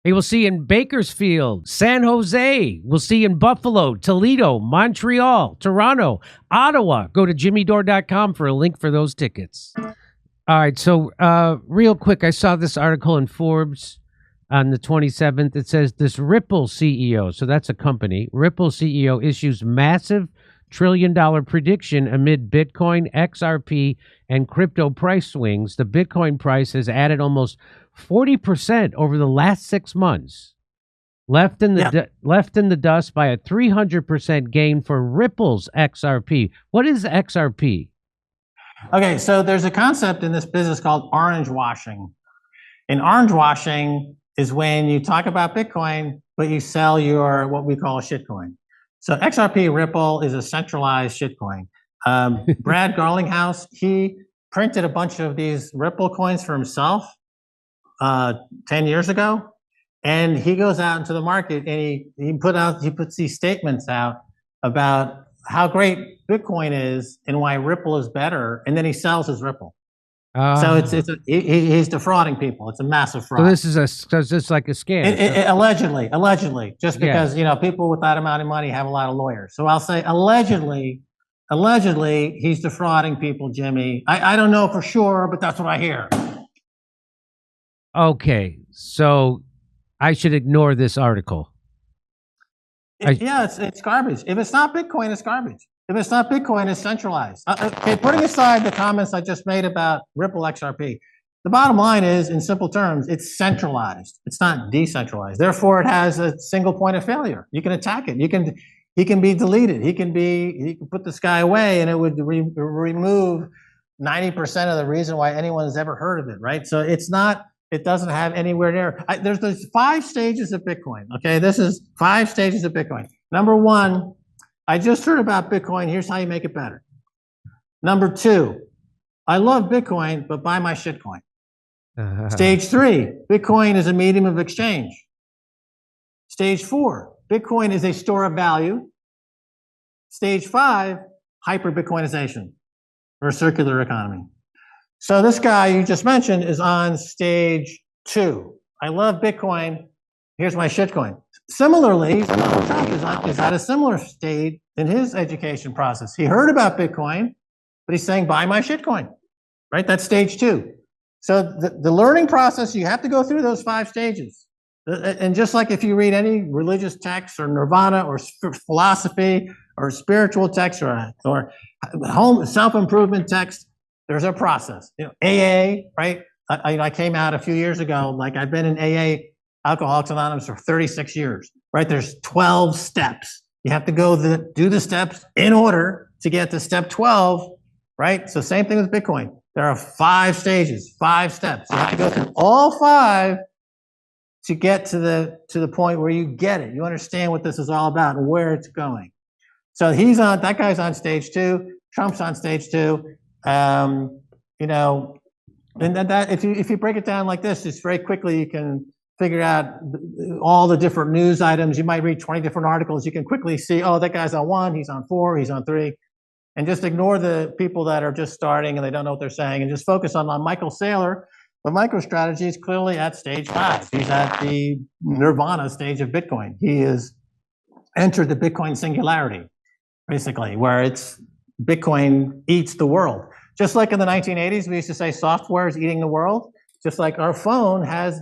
Hey, we'll see you in Bakersfield, San Jose. We'll see you in Buffalo, Toledo, Montreal, Toronto, Ottawa. Go to jimmydore.com for a link for those tickets. All right, so real quick, I saw this article in Forbes on the 27th. It says this Ripple CEO, so that's a company, Ripple CEO issues massive trillion-dollar prediction amid Bitcoin, XRP, and crypto price swings. The Bitcoin price has added almost 40% over the last 6 months. Left in the dust by a 300% gain for Ripple's XRP. What is XRP? Okay, so there's a concept in this business called orange washing. And orange washing is when you talk about Bitcoin, but you sell your what we call a shitcoin. So XRP Ripple is a centralized shitcoin. Brad Garlinghouse, he printed a bunch of these Ripple coins for himself 10 years ago. And he goes out into the market and he puts these statements out about how great Bitcoin is and why Ripple is better, and then he sells his Ripple. So he's defrauding people. It's a massive fraud. So this is like a scam. Allegedly, just because people with that amount of money have a lot of lawyers. So I'll say allegedly, he's defrauding people, Jimmy. I don't know for sure, but that's what I hear. Okay, so I should ignore this article. It's garbage. If it's not Bitcoin, it's garbage. If it's not Bitcoin, it's centralized. Okay, putting aside the comments I just made about Ripple XRP, the bottom line is, in simple terms, it's centralized. It's not decentralized. Therefore, it has a single point of failure. You can attack it. He can be deleted. He can put this guy away, and it would remove 90% of the reason why anyone has ever heard of it, right? So it doesn't have anywhere near. There's 5 stages of Bitcoin. Okay, this is 5 stages of Bitcoin. Number 1, I just heard about Bitcoin. Here's how you make it better. Number 2, I love Bitcoin, but buy my shitcoin. Stage 3, Bitcoin is a medium of exchange. Stage 4, Bitcoin is a store of value. Stage 5, hyper Bitcoinization or circular economy. So this guy you just mentioned is on stage 2. I love Bitcoin. Here's my shitcoin. Similarly, Donald Trump is at a similar stage in his education process. He heard about Bitcoin, but he's saying, buy my shitcoin, right? That's stage 2. So the learning process, you have to go through those 5 stages. And just like if you read any religious text or nirvana or philosophy or spiritual text or home self-improvement text, there's a process. AA, right? I came out a few years ago. Like I've been in AA, Alcoholics Anonymous, for 36 years, right? There's 12 steps. You have to do the steps in order to get to step 12, right? So same thing with Bitcoin. There are 5 stages, 5 steps. You have to go through all 5 to get to the point where you get it. You understand what this is all about and where it's going. So that guy's on stage 2. Trump's on stage 2. And that if you break it down like this, just very quickly you can figure out all the different news items. You might read 20 different articles. You can quickly see, oh, that guy's on 1, he's on 4, he's on 3, and just ignore the people that are just starting and they don't know what they're saying, and just focus on Michael Saylor. The MicroStrategy is clearly at stage 5. He's at the nirvana stage of Bitcoin. He has entered the Bitcoin singularity, basically, where it's Bitcoin eats the world. Just like in the 1980s, we used to say software is eating the world. Just like our phone has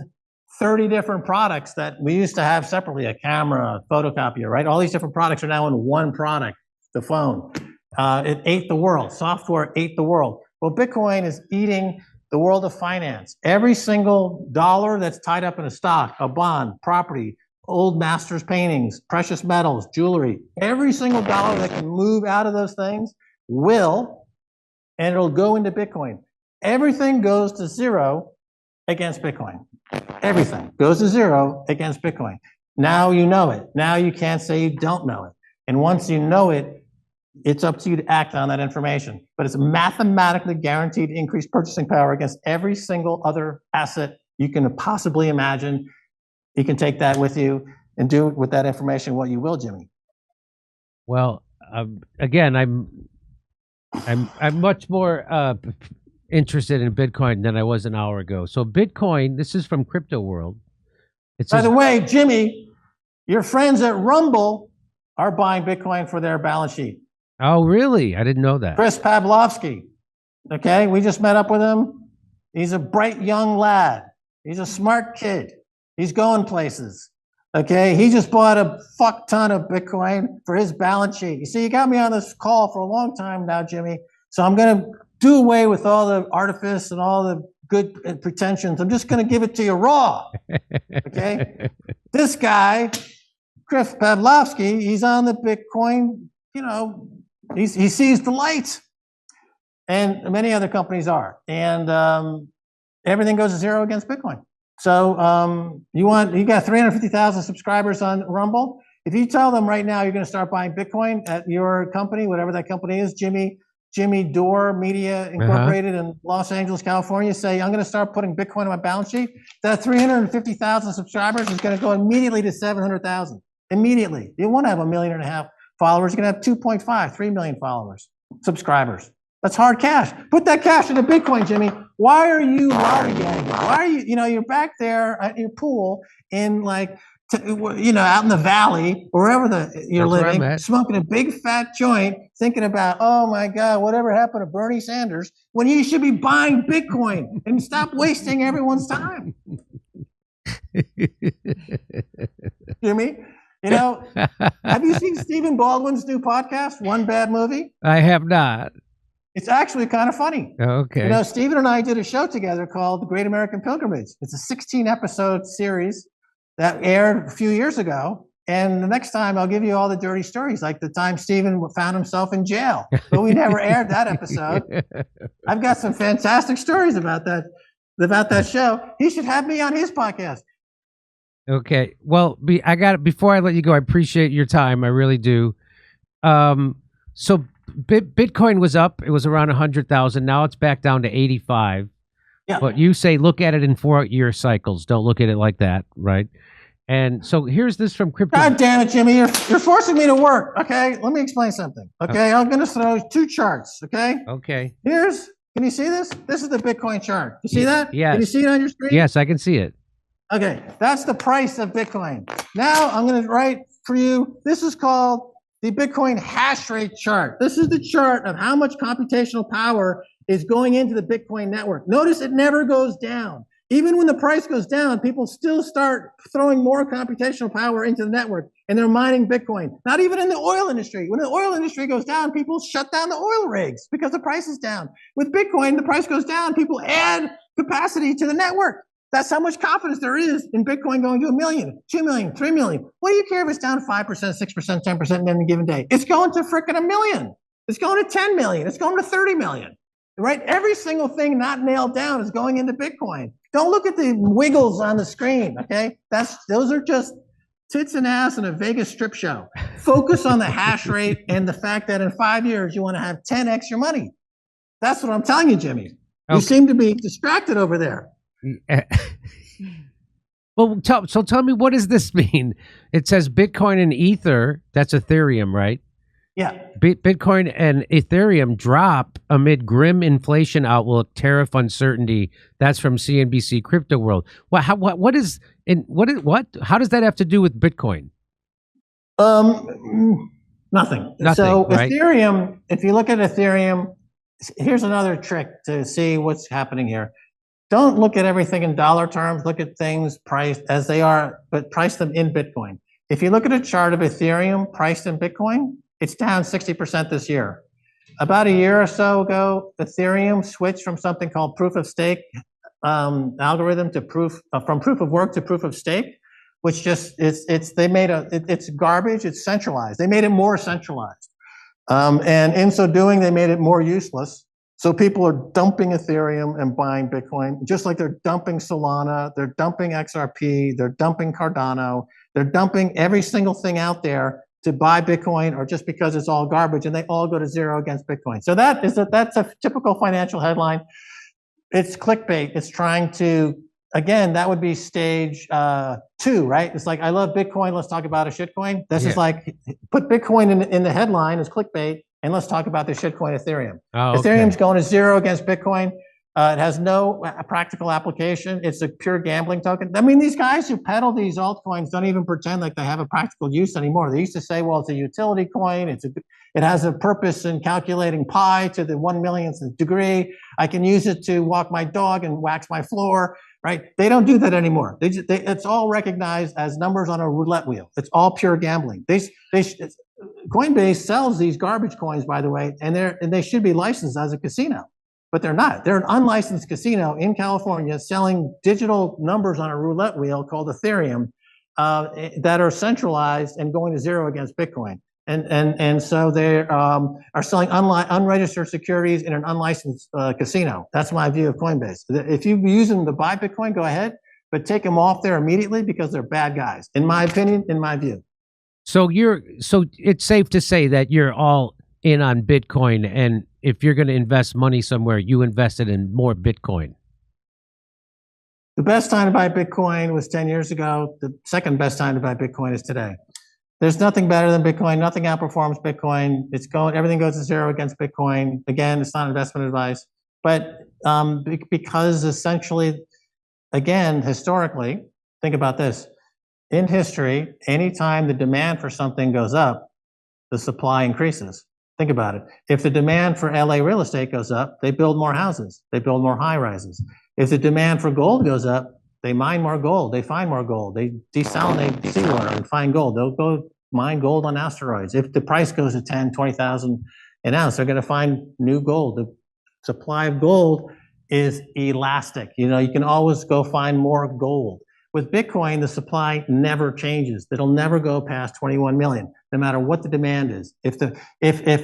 30 different products that we used to have separately, a camera, a photocopier, right? All these different products are now in one product, the phone. It ate the world. Software ate the world. Well, Bitcoin is eating the world of finance. Every single dollar that's tied up in a stock, a bond, property, old masters paintings, precious metals, jewelry, every single dollar that can move out of those things and it'll go into Bitcoin. Everything goes to 0 against Bitcoin. Everything goes to 0 against Bitcoin. Now you know it. Now you can't say you don't know it. And once you know it, it's up to you to act on that information. But it's mathematically guaranteed increased purchasing power against every single other asset you can possibly imagine. You can take that with you and do with that information what you will, Jimmy. Well, again, I'm much more interested in Bitcoin than I was an hour ago. So Bitcoin, this is from Crypto World. By the way, Jimmy, your friends at Rumble are buying Bitcoin for their balance sheet. Oh, really? I didn't know that. Chris Pavlovsky. Okay, we just met up with him. He's a bright young lad. He's a smart kid. He's going places. Okay, he just bought a fuck ton of Bitcoin for his balance sheet. You see, you got me on this call for a long time now, Jimmy. So I'm going to do away with all the artifice and all the good pretensions. I'm just going to give it to you raw. Okay, this guy, Chris Pavlovsky, he's on the Bitcoin. You know, he sees the light, and many other companies are, and everything goes to zero against Bitcoin. So you got 350,000 subscribers on Rumble. If you tell them right now you're going to start buying Bitcoin at your company, whatever that company is, Jimmy Dore Media Incorporated in Los Angeles, California, say I'm going to start putting Bitcoin on my balance sheet, that 350,000 subscribers is going to go immediately to 700,000. Immediately. You won't have 1.5 million followers. You're going to have 2.5, 3 million subscribers. That's hard cash. Put that cash into Bitcoin, Jimmy. Why are you lollygagging? Why are you, you're back there at your pool in out in the valley, wherever you're living, smoking a big fat joint, thinking about, oh my God, whatever happened to Bernie Sanders, when you should be buying Bitcoin and stop wasting everyone's time. Jimmy, have you seen Stephen Baldwin's new podcast, One Bad Movie? I have not. It's actually kind of funny. Okay. Stephen and I did a show together called The Great American Pilgrimage. It's a 16-episode series that aired a few years ago. And the next time I'll give you all the dirty stories, like the time Stephen found himself in jail. But we never aired that episode. I've got some fantastic stories about that show. He should have me on his podcast. Okay. Well, before I let you go, I appreciate your time. I really do. So Bitcoin was up. It was around 100,000. Now it's back down to 85. Yeah. But you say look at it in 4-year cycles. Don't look at it like that, right? And so here's this from crypto. God damn it, Jimmy! You're forcing me to work. Okay, let me explain something. Okay, I'm going to throw 2 charts. Okay. Okay. Can you see this? This is the Bitcoin chart. You see that? Yes. Can you see it on your screen? Yes, I can see it. Okay, that's the price of Bitcoin. Now I'm going to write for you. This is called the Bitcoin hash rate chart. This is the chart of how much computational power is going into the Bitcoin network. Notice it never goes down. Even when the price goes down, people still start throwing more computational power into the network, and they're mining Bitcoin. Not even in the oil industry. When the oil industry goes down, people shut down the oil rigs because the price is down. With Bitcoin, the price goes down, people add capacity to the network. That's how much confidence there is in Bitcoin going to 1 million, 2 million, 3 million. What do you care if it's down 5%, 6%, 10% in any given day? It's going to frickin' 1 million. It's going to 10 million. It's going to 30 million, right? Every single thing not nailed down is going into Bitcoin. Don't look at the wiggles on the screen, okay? Those are just tits and ass in a Vegas strip show. Focus on the hash rate and the fact that in 5 years, you want to have 10x your money. That's what I'm telling you, Jimmy. Okay. You seem to be distracted over there. Well, tell me, what does this mean? It says Bitcoin and Ether, that's Ethereum, right? Yeah. Bitcoin and Ethereum drop amid grim inflation outlook, tariff uncertainty. That's from CNBC Crypto World. How does that have to do with Bitcoin? Nothing. So right? Ethereum, if you look at Ethereum, here's another trick to see what's happening here. Don't look at everything in dollar terms. Look at things priced as they are, but price them in Bitcoin. If you look at a chart of Ethereum priced in Bitcoin, it's down 60% this year. About a year or so ago, Ethereum switched from something called proof of stake algorithm to from proof of work to proof of stake, which just it's garbage. It's centralized. They made it more centralized, and in so doing, they made it more useless. So people are dumping Ethereum and buying Bitcoin, just like they're dumping Solana, they're dumping XRP, they're dumping Cardano, they're dumping every single thing out there to buy Bitcoin, or just because it's all garbage, and they all go to zero against Bitcoin. So that's a typical financial headline. It's clickbait. It's trying to, again, that would be stage 2, right? It's like, I love Bitcoin, let's talk about a shitcoin. This is like, put Bitcoin in the headline as clickbait, and let's talk about the shitcoin Ethereum. Oh, okay. Ethereum's going to zero against Bitcoin. It has no practical application. It's a pure gambling token. I mean, these guys who peddle these altcoins don't even pretend like they have a practical use anymore. They used to say, well, it's a utility coin. It has a purpose in calculating pi to the 1/1,000,000th degree. I can use it to walk my dog and wax my floor, right? They don't do that anymore. It's all recognized as numbers on a roulette wheel. It's all pure gambling. Coinbase sells these garbage coins, by the way, and they should be licensed as a casino. But they're not. They're an unlicensed casino in California selling digital numbers on a roulette wheel called Ethereum that are centralized and going to zero against Bitcoin. And so they are selling unregistered securities in an unlicensed casino. That's my view of Coinbase. If you use them to buy Bitcoin, go ahead, but take them off there immediately because they're bad guys, in my opinion, in my view. So it's safe to say that you're all in on Bitcoin, and if you're going to invest money somewhere, you invested in more Bitcoin. The best time to buy Bitcoin was 10 years ago. The second best time to buy Bitcoin is today. There's nothing better than Bitcoin. Nothing outperforms Bitcoin. Everything goes to zero against Bitcoin. Again, it's not investment advice, but because essentially, again, historically, think about this. In history, anytime the demand for something goes up, the supply increases. Think about it. If the demand for LA real estate goes up, they build more houses. They build more high rises. If the demand for gold goes up, they mine more gold. They find more gold. They desalinate seawater and find gold. They'll go mine gold on asteroids. If the price goes to 10, 20,000 an ounce, they're going to find new gold. The supply of gold is elastic. You can always go find more gold. With Bitcoin, the supply never changes. It'll never go past 21 million, no matter what the demand is. If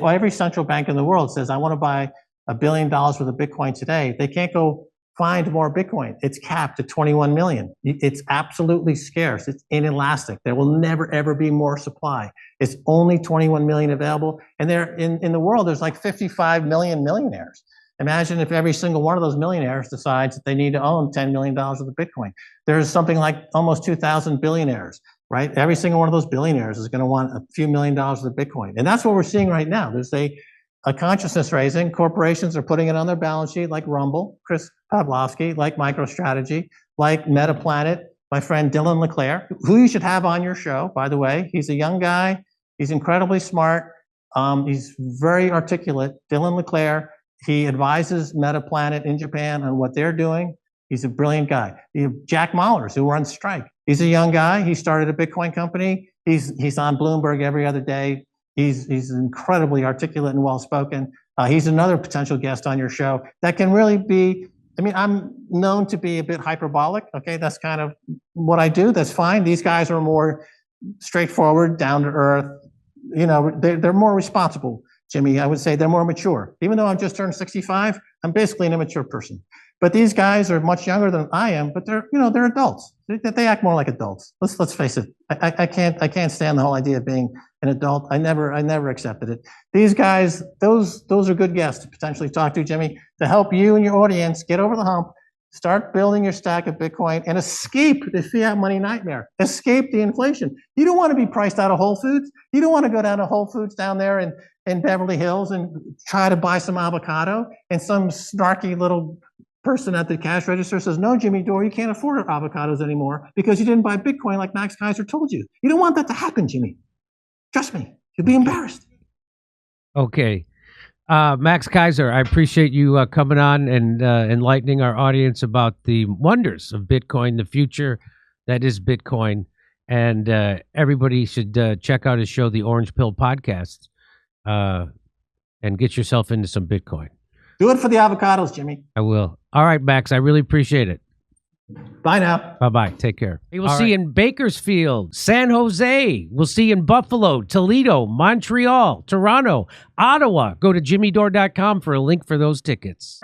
every central bank in the world says, I want to buy $1 billion worth of Bitcoin today, they can't go find more Bitcoin. It's capped at 21 million. It's absolutely scarce. It's inelastic. There will never, ever be more supply. It's only 21 million available. And in the world, there's like 55 million millionaires. Imagine if every single one of those millionaires decides that they need to own $10 million of the Bitcoin. There's something like almost 2,000 billionaires, right? Every single one of those billionaires is going to want a few $1 million of the Bitcoin. And that's what we're seeing right now. There's a consciousness raising. Corporations are putting it on their balance sheet, like Rumble, Chris Pavlovsky, like MicroStrategy, like MetaPlanet, my friend Dylan LeClaire, who you should have on your show, by the way. He's a young guy. He's incredibly smart. He's very articulate. Dylan LeClaire. He advises MetaPlanet in Japan on what they're doing. He's a brilliant guy. You have Jack Mallers, who runs Strike. He's a young guy. He started a Bitcoin company. He's on Bloomberg every other day. He's incredibly articulate and well-spoken. He's another potential guest on your show that can really be, I'm known to be a bit hyperbolic. Okay, that's kind of what I do. That's fine. These guys are more straightforward, down to earth. They're more responsible. Jimmy, I would say they're more mature. Even though I've just turned 65, I'm basically an immature person. But these guys are much younger than I am, but they're adults. They act more like adults. Let's face it. I can't stand the whole idea of being an adult. I never accepted it. These guys, those are good guests to potentially talk to, Jimmy, to help you and your audience get over the hump, start building your stack of Bitcoin, and escape the fiat money nightmare. Escape the inflation. You don't want to be priced out of Whole Foods. You don't want to go down to Whole Foods down there in Beverly Hills and try to buy some avocado, and some snarky little person at the cash register says, no, Jimmy Dore, you can't afford avocados anymore because you didn't buy Bitcoin like Max Kaiser told you. You don't want that to happen, Jimmy. Trust me, you'll be embarrassed. Okay. Max Kaiser, I appreciate you coming on and enlightening our audience about the wonders of Bitcoin, the future that is Bitcoin. And everybody should check out his show, The Orange Pill Podcast, and get yourself into some Bitcoin. Do it for the avocados, Jimmy. I will. All right, Max, I really appreciate it. Bye now. Bye-bye. Take care. We'll see you in Bakersfield, San Jose. We'll see you in Buffalo, Toledo, Montreal, Toronto, Ottawa. Go to jimmydore.com for a link for those tickets.